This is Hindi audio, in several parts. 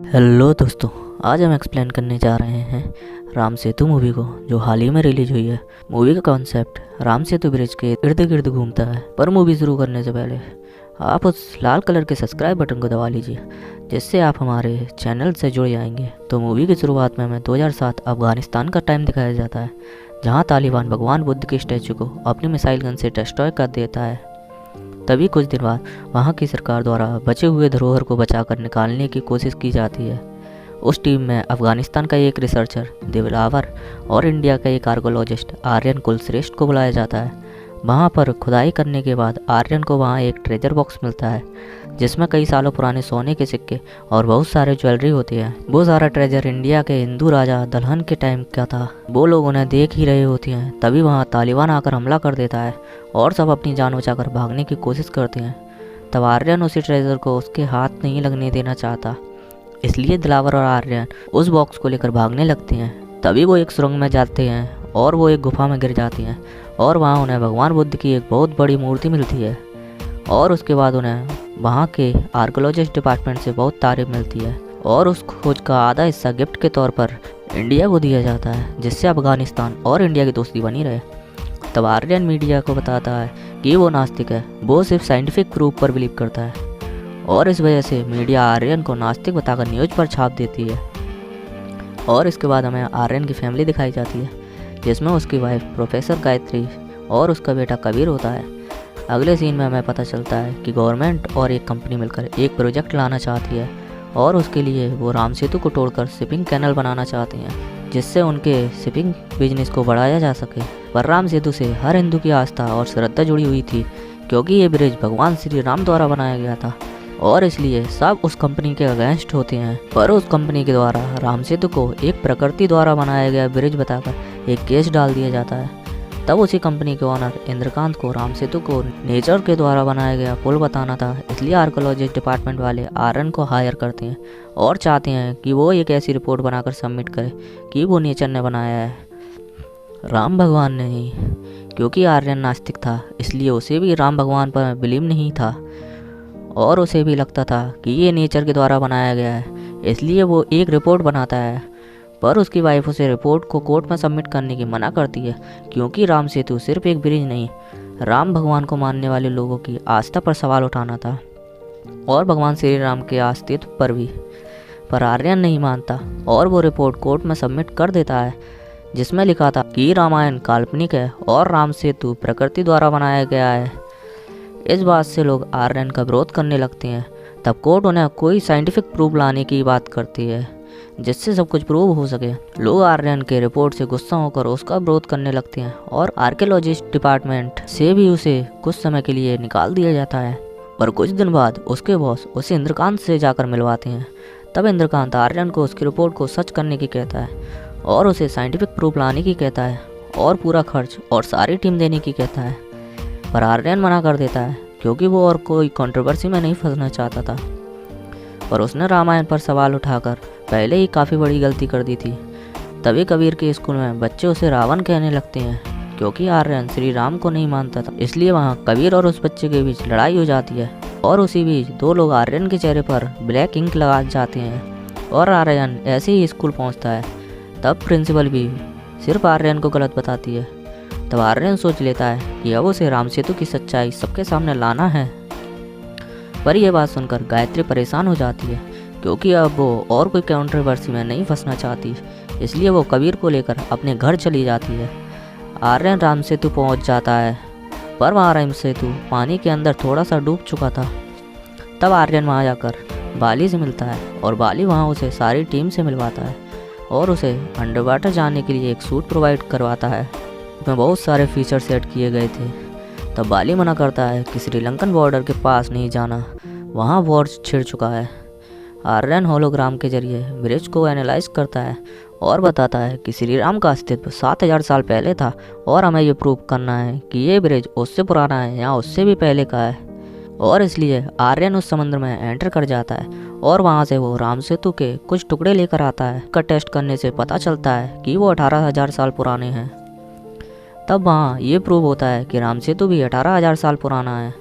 हेलो दोस्तों, आज हम एक्सप्लेन करने जा रहे हैं राम सेतु मूवी को, जो हाल ही में रिलीज हुई है। मूवी का कॉन्सेप्ट राम सेतु ब्रिज के इर्द गिर्द घूमता है। पर मूवी शुरू करने से पहले आप उस लाल कलर के सब्सक्राइब बटन को दबा लीजिए, जिससे आप हमारे चैनल से जुड़ जाएंगे। तो मूवी की शुरुआत में हमें 2007 अफगानिस्तान का टाइम दिखाया जाता है, जहाँ तालिबान भगवान बुद्ध के स्टैचू को अपनी मिसाइल गन से डिस्ट्रॉय कर देता है। तभी कुछ दिन बाद वहाँ की सरकार द्वारा बचे हुए धरोहर को बचाकर निकालने की कोशिश की जाती है। उस टीम में अफगानिस्तान का एक रिसर्चर दिलावर और इंडिया का एक आर्कोलॉजिस्ट आर्यन कुलश्रेष्ठ को बुलाया जाता है। वहाँ पर खुदाई करने के बाद आर्यन को वहाँ एक ट्रेजर बॉक्स मिलता है, जिसमें कई सालों पुराने सोने के सिक्के और बहुत सारे ज्वेलरी होती है। वो सारा ट्रेजर इंडिया के हिंदू राजा दलहन के टाइम का था। वो लोग उन्हें देख ही रहे होते हैं। तभी वहाँ तालिबान आकर हमला कर देता है और सब अपनी जान बचाकर भागने की कोशिश करते हैं। तब आर्यन उसी ट्रेजर को उसके हाथ नहीं लगने देना चाहता, इसलिए दिलावर और आर्यन उस बॉक्स को लेकर भागने लगते हैं। तभी वो एक सुरंग में जाते हैं और वो एक गुफा में गिर जाती हैं और वहाँ उन्हें भगवान बुद्ध की एक बहुत बड़ी मूर्ति मिलती है। और उसके बाद उन्हें वहाँ के आर्कोलॉजिस्ट डिपार्टमेंट से बहुत तारीफ मिलती है और उस खोज का आधा हिस्सा गिफ्ट के तौर पर इंडिया को दिया जाता है, जिससे अफगानिस्तान और इंडिया की दोस्ती बनी रहे। तब आर्यन मीडिया को बताता है कि वो नास्तिक है, वो सिर्फ साइंटिफिक प्रूफ पर बिलीव करता है, और इस वजह से मीडिया आर्यन को नास्तिक बताकर न्यूज़ पर छाप देती है। और इसके बाद हमें आर्यन की फैमिली दिखाई जाती है, जिसमें उसकी वाइफ प्रोफेसर गायत्री और उसका बेटा कबीर होता है। अगले सीन में हमें पता चलता है कि गवर्नमेंट और एक कंपनी मिलकर एक प्रोजेक्ट लाना चाहती है और उसके लिए वो राम सेतु को तोड़कर शिपिंग कैनल बनाना चाहती हैं, जिससे उनके शिपिंग बिजनेस को बढ़ाया जा सके। पर राम सेतु से हर हिंदू की आस्था और श्रद्धा जुड़ी हुई थी, क्योंकि ये ब्रिज भगवान श्री राम द्वारा बनाया गया था और इसलिए सब उस कंपनी के अगेंस्ट होते हैं। पर उस कंपनी के द्वारा राम सेतु को एक प्रकृति द्वारा बनाया गया ब्रिज बताकर एक केस डाल दिया जाता है। तब उसी कंपनी के ओनर इंद्रकांत को राम सेतु को नेचर के द्वारा बनाया गया पुल बताना था, इसलिए आर्कोलॉजिस्ट डिपार्टमेंट वाले आर्यन को हायर करते हैं और चाहते हैं कि वो एक ऐसी रिपोर्ट बनाकर सबमिट करे कि वो नेचर ने बनाया है, राम भगवान ने नहीं। क्योंकि आर्यन नास्तिक था, इसलिए उसे भी राम भगवान पर बिलीव नहीं था और उसे भी लगता था कि ये नेचर के द्वारा बनाया गया है, इसलिए वो एक रिपोर्ट बनाता है। पर उसकी वाइफ उसे रिपोर्ट को कोर्ट में सबमिट करने की मना करती है, क्योंकि राम सेतु सिर्फ एक ब्रिज नहीं, राम भगवान को मानने वाले लोगों की आस्था पर सवाल उठाना था और भगवान श्री राम के अस्तित्व पर भी। पर आर्यन नहीं मानता और वो रिपोर्ट कोर्ट में सबमिट कर देता है, जिसमें लिखा था कि रामायण काल्पनिक है और राम सेतु प्रकृति द्वारा बनाया गया है। इस बात से लोग आर्यन का विरोध करने लगते हैं। तब कोर्ट उन्हें कोई साइंटिफिक प्रूफ लाने की बात करती है, जिससे सब कुछ प्रूव हो सके। लोग आर्यन के रिपोर्ट से गुस्सा होकर उसका विरोध करने लगते हैं और आर्कियोलॉजिस्ट डिपार्टमेंट से भी उसे कुछ समय के लिए निकाल दिया जाता है। पर कुछ दिन बाद उसके बॉस उसे इंद्रकांत से जाकर मिलवाते हैं। तब इंद्रकांत आर्यन को उसकी रिपोर्ट को सच करने की कहता है और उसे साइंटिफिक प्रूफ लाने की कहता है और पूरा खर्च और सारी टीम देने की कहता है। पर आर्यन मना कर देता है, क्योंकि वो और कोई कंट्रोवर्सी में नहीं फंसना चाहता था। पर उसने रामायण पर सवाल उठाकर पहले ही काफ़ी बड़ी गलती कर दी थी। तभी कबीर के स्कूल में बच्चे उसे रावण कहने लगते हैं, क्योंकि आर्यन श्री राम को नहीं मानता था। इसलिए वहाँ कबीर और उस बच्चे के बीच लड़ाई हो जाती है और उसी बीच दो लोग आर्यन के चेहरे पर ब्लैक इंक लगा जाते हैं और आर्यन ऐसे ही स्कूल पहुँचता है। तब प्रिंसिपल भी सिर्फ आर्यन को गलत बताती है। तब आर्यन सोच लेता है कि अब उसे राम सेतु की सच्चाई सबके सामने लाना है। पर यह बात सुनकर गायत्री परेशान हो जाती है, क्योंकि अब वो और कोई कंट्रोवर्सी में नहीं फंसना चाहती, इसलिए वो कबीर को लेकर अपने घर चली जाती है। आर्यन राम सेतु पहुंच जाता है, पर वहाँ राम सेतु पानी के अंदर थोड़ा सा डूब चुका था। तब आर्यन वहाँ जाकर बाली से मिलता है और बाली वहाँ उसे सारी टीम से मिलवाता है और उसे अंडर वाटर जाने के लिए एक सूट प्रोवाइड करवाता है, उसमें बहुत सारे फीचर सेट किए गए थे। तब बाली मना करता है कि श्रीलंकन बॉर्डर के पास नहीं जाना, वहाँ वॉर छिड़ चुका है। आर्यन होलोग्राम के जरिए ब्रिज को एनालाइज करता है और बताता है कि श्री राम का अस्तित्व 7000 साल पहले था और हमें ये प्रूव करना है कि ये ब्रिज उससे पुराना है या उससे भी पहले का है। और इसलिए आर्यन उस समुद्र में एंटर कर जाता है और वहाँ से वो राम सेतु के कुछ टुकड़े लेकर आता है। का टेस्ट करने से पता चलता है कि वो 18,000 साल पुराने हैं। तब वहाँ ये प्रूव होता है कि राम सेतु भी 18,000 साल पुराना है।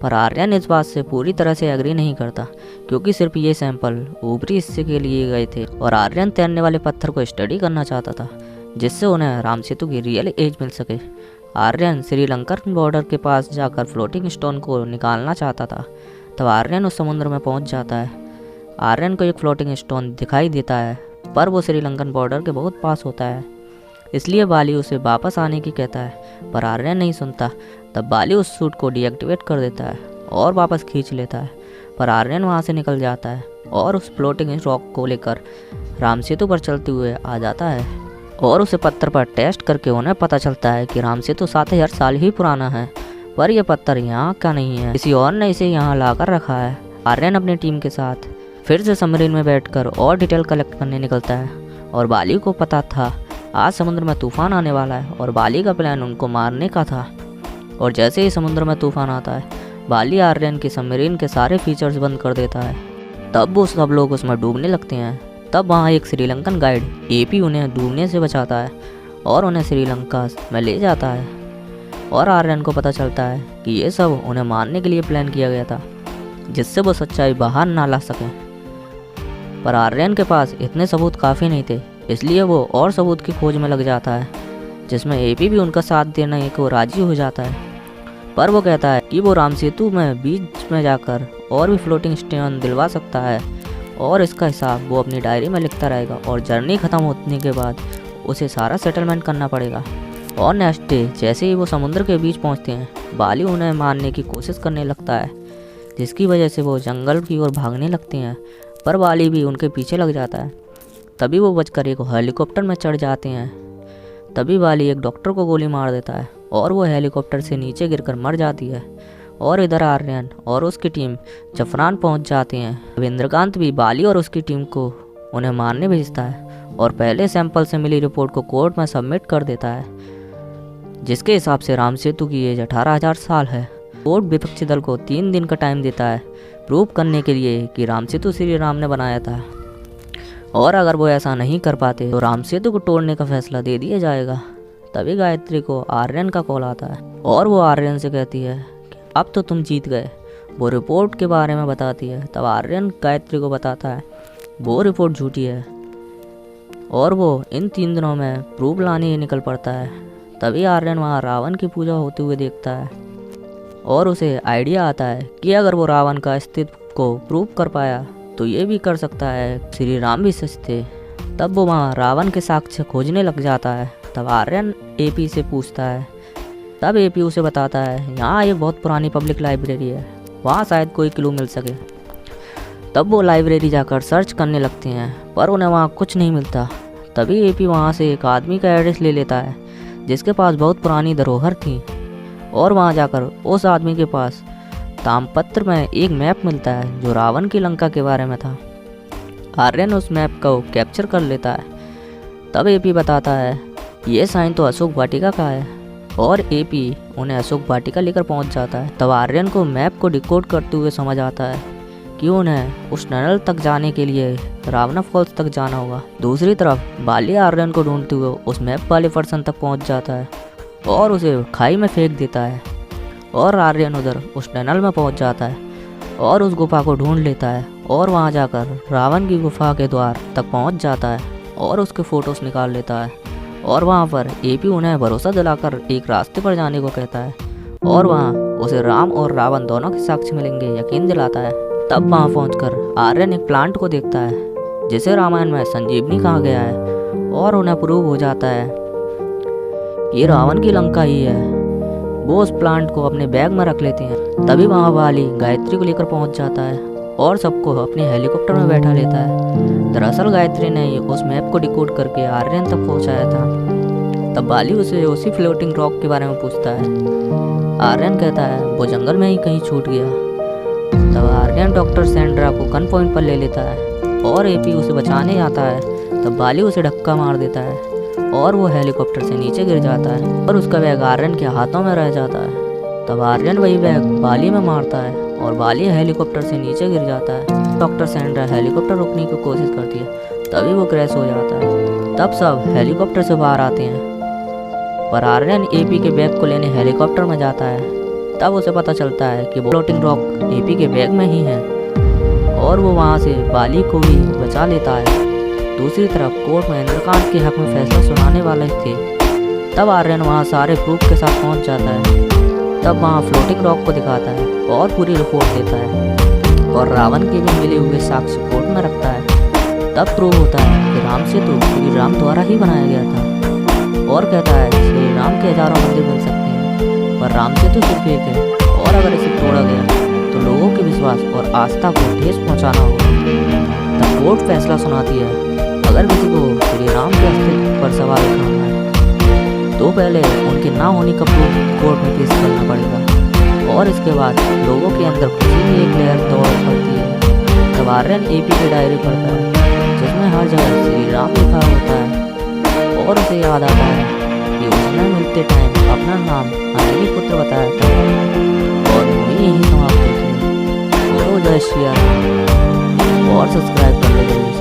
पर आर्यन इस बात से पूरी तरह से एग्री नहीं करता, क्योंकि सिर्फ ये सैंपल ऊपरी हिस्से के लिए गए थे और आर्यन तैरने वाले पत्थर को स्टडी करना चाहता था, जिससे उन्हें राम सेतु की रियल एज मिल सके। आर्यन श्रीलंकन बॉर्डर के पास जाकर फ्लोटिंग स्टोन को निकालना चाहता था। तब आर्यन उस समुद्र में पहुंच जाता है। आर्यन को एक फ्लोटिंग स्टोन दिखाई देता है, पर वो श्रीलंकन बॉर्डर के बहुत पास होता है, इसलिए बाली उसे वापस आने की कहता है, पर आर्यन नहीं सुनता। तब बाली उस सूट को डीएक्टिवेट कर देता है और वापस खींच लेता है, पर आर्यन वहाँ से निकल जाता है और उस फ्लोटिंग रॉक को लेकर राम सेतु पर चलते हुए आ जाता है और उसे पत्थर पर टेस्ट करके उन्हें पता चलता है कि राम सेतु 7000 साल ही पुराना है, पर यह पत्थर यहाँ का नहीं है, किसी और ने इसे यहाँ लाकर रखा है। आर्यन अपनी टीम के साथ फिर से सबमरीन में बैठकर और डिटेल कलेक्ट करने निकलता है और बाली को पता था आज समुद्र में तूफान आने वाला है और बाली का प्लान उनको मारने का था। और जैसे ही समुद्र में तूफान आता है, बाली आर्यन की सबमरीन के सारे फीचर्स बंद कर देता है। तब वो सब लोग उसमें डूबने लगते हैं। तब वहाँ एक श्रीलंकन गाइड एपी उन्हें डूबने से बचाता है और उन्हें श्रीलंका में ले जाता है और आर्यन को पता चलता है कि ये सब उन्हें मारने के लिए प्लान किया गया था, जिससे वो सच्चाई बाहर ना ला सकें। पर आर्यन के पास इतने सबूत काफ़ी नहीं थे, इसलिए वो और सबूत की खोज में लग जाता है, जिसमें एपी भी उनका साथ देने को राजी हो जाता है। पर वो कहता है कि वो राम सेतु में बीच में जाकर और भी फ्लोटिंग स्टोन दिलवा सकता है और इसका हिसाब वो अपनी डायरी में लिखता रहेगा और जर्नी ख़त्म होने के बाद उसे सारा सेटलमेंट करना पड़ेगा। और नेक्स्ट डे जैसे ही वो समुद्र के बीच पहुंचते हैं, बाली उन्हें मारने की कोशिश करने लगता है, जिसकी वजह से वो जंगल की ओर भागने लगते हैं, पर बाली भी उनके पीछे लग जाता है। तभी वो बचकर एक हेलीकॉप्टर में चढ़ जाते हैं। तभी बाली एक डॉक्टर को गोली मार देता है और वो हेलीकॉप्टर से नीचे गिरकर मर जाती है। और इधर आर्यन और उसकी टीम जफरान पहुंच जाते हैं। अब इंद्रकांत भी बाली और उसकी टीम को उन्हें मारने भेजता है और पहले सैंपल से मिली रिपोर्ट को कोर्ट में सबमिट कर देता है, जिसके हिसाब से राम सेतु की एज 18,000 साल है। कोर्ट विपक्षी दल को 3 दिन का टाइम देता है प्रूव करने के लिए कि राम सेतु श्री राम ने बनाया था, और अगर वो ऐसा नहीं कर पाते तो राम सेतु को तोड़ने का फैसला दे दिया जाएगा। तभी गायत्री को आर्यन का कॉल आता है और वो आर्यन से कहती है कि अब तो तुम जीत गए। वो रिपोर्ट के बारे में बताती है। तब आर्यन गायत्री को बताता है वो रिपोर्ट झूठी है और वो इन 3 दिनों में प्रूफ लाने ही निकल पड़ता है। तभी आर्यन वहाँ रावण की पूजा होते हुए देखता है और उसे आइडिया आता है कि अगर वो रावण का अस्तित्व को प्रूव कर पाया तो ये भी कर सकता है श्री राम भी सच थे। तब वो वहाँ रावण के साक्ष्य खोजने लग जाता है। तब आर्यन एपी से पूछता है। तब एपी उसे बताता है यहाँ एक बहुत पुरानी पब्लिक लाइब्रेरी है, वहाँ शायद कोई क्लू मिल सके। तब वो लाइब्रेरी जाकर सर्च करने लगते हैं, पर उन्हें वहाँ कुछ नहीं मिलता। तभी एपी वहाँ से एक आदमी का एड्रेस ले लेता है जिसके पास बहुत पुरानी धरोहर थी, और वहाँ जाकर उस आदमी के पास तामपत्र में एक मैप मिलता है जो रावण की लंका के बारे में था। आर्यन उस मैप को कैप्चर कर लेता है। तब एपी बताता है ये साइन तो अशोक वाटिका का है, और एपी उन्हें अशोक वाटिका लेकर पहुंच जाता है। तब आर्यन को मैप को डिकोड करते हुए समझ आता है कि उन्हें उस टनल तक जाने के लिए रावणा फॉल्स तक जाना होगा। दूसरी तरफ बाली आर्यन को ढूंढते हुए उस मैप वाले पर्सन तक पहुंच जाता है और उसे खाई में फेंक देता है, और आर्यन उधर उस टनल में पहुंच जाता है और उस गुफा को ढूंढ लेता है और वहां जाकर रावण की गुफा के द्वार तक पहुंच जाता है और उसके फ़ोटोज़ निकाल लेता है। और वहां पर एपी उन्हें भरोसा दिलाकर एक रास्ते पर जाने को कहता है और वहां उसे राम और रावण दोनों के साक्ष्य मिलेंगे यकीन दिलाता है। तब वहां पहुंचकर आर्यन एक प्लांट को देखता है जिसे रामायण में संजीवनी कहा गया है, और उन्हें प्रूव हो जाता है कि रावण की लंका ही है। वो उस प्लांट को अपने बैग में रख लेते हैं। तभी वहाँ बाली गायत्री को लेकर पहुँच जाता है और सबको अपने हेलीकॉप्टर में बैठा लेता है। दरअसल गायत्री ने उस मैप को डिकोड करके आर्यन तक पहुँचाया था। तब बाली उसे उसी फ्लोटिंग रॉक के बारे में पूछता है। आर्यन कहता है वो जंगल में ही कहीं छूट गया। तब आर्यन डॉक्टर सैंड्रा को गन पॉइंट पर ले लेता है और एपी उसे बचाने आता है। तब बाली उसे धक्का मार देता है और वो हेलीकॉप्टर से नीचे गिर जाता है और उसका बैग आर्यन के हाथों में रह जाता है। तब आर्यन वही बैग बाली में मारता है और बाली हेलीकॉप्टर से नीचे गिर जाता है। डॉक्टर सैंड्रा हेलीकॉप्टर रोकने की कोशिश करती है, तभी वो क्रैश हो जाता है। तब सब हेलीकॉप्टर से बाहर आते हैं, पर आर्यन एपी के बैग को लेने हेलीकॉप्टर में जाता है। तब उसे पता चलता है कि वो फ्लोटिंग रॉक एपी के बैग में ही है और वो वहाँ से बाली को भी बचा लेता है। दूसरी तरफ कोर्ट में इंद्रकांत के हक में फैसला सुनाने वाले थे। तब आर्यन वहाँ सारे प्रूफ के साथ पहुँच जाता है। तब वहाँ फ्लोटिंग रॉक को दिखाता है और पूरी रिपोर्ट देता है और रावण के भी मिले हुए साक्ष्य कोर्ट में रखता है। तब प्रूव होता है कि राम सेतु श्री राम द्वारा ही बनाया गया था और कहता है श्री राम के हजारों मंदिर बन सकते हैं पर राम सेतु सिर्फ एक है और अगर इसे तोड़ा गया तो लोगों के विश्वास और आस्था को ठेस पहुंचाना होगा। तब कोर्ट फैसला सुनाती है अगर किसी को श्री राम के अस्तित्व पर सवाल उठाना है तो पहले उनके ना होने का प्रूफ कोर्ट में पेश करना पड़ेगा और इसके बाद लोगों के अंदर खुशी की एक लहर दौड़ पड़ती है। तब आर्यन एपी की डायरी पढ़ता है जिसमें हर जगह श्री राम लिखा होता है और उसे याद आता है कि उसने मिलते टाइम अपना नाम अंजलि पुत्र बताया था और वही यही समाप्त होती है। जय श्री राम और सब्सक्राइब कर लो।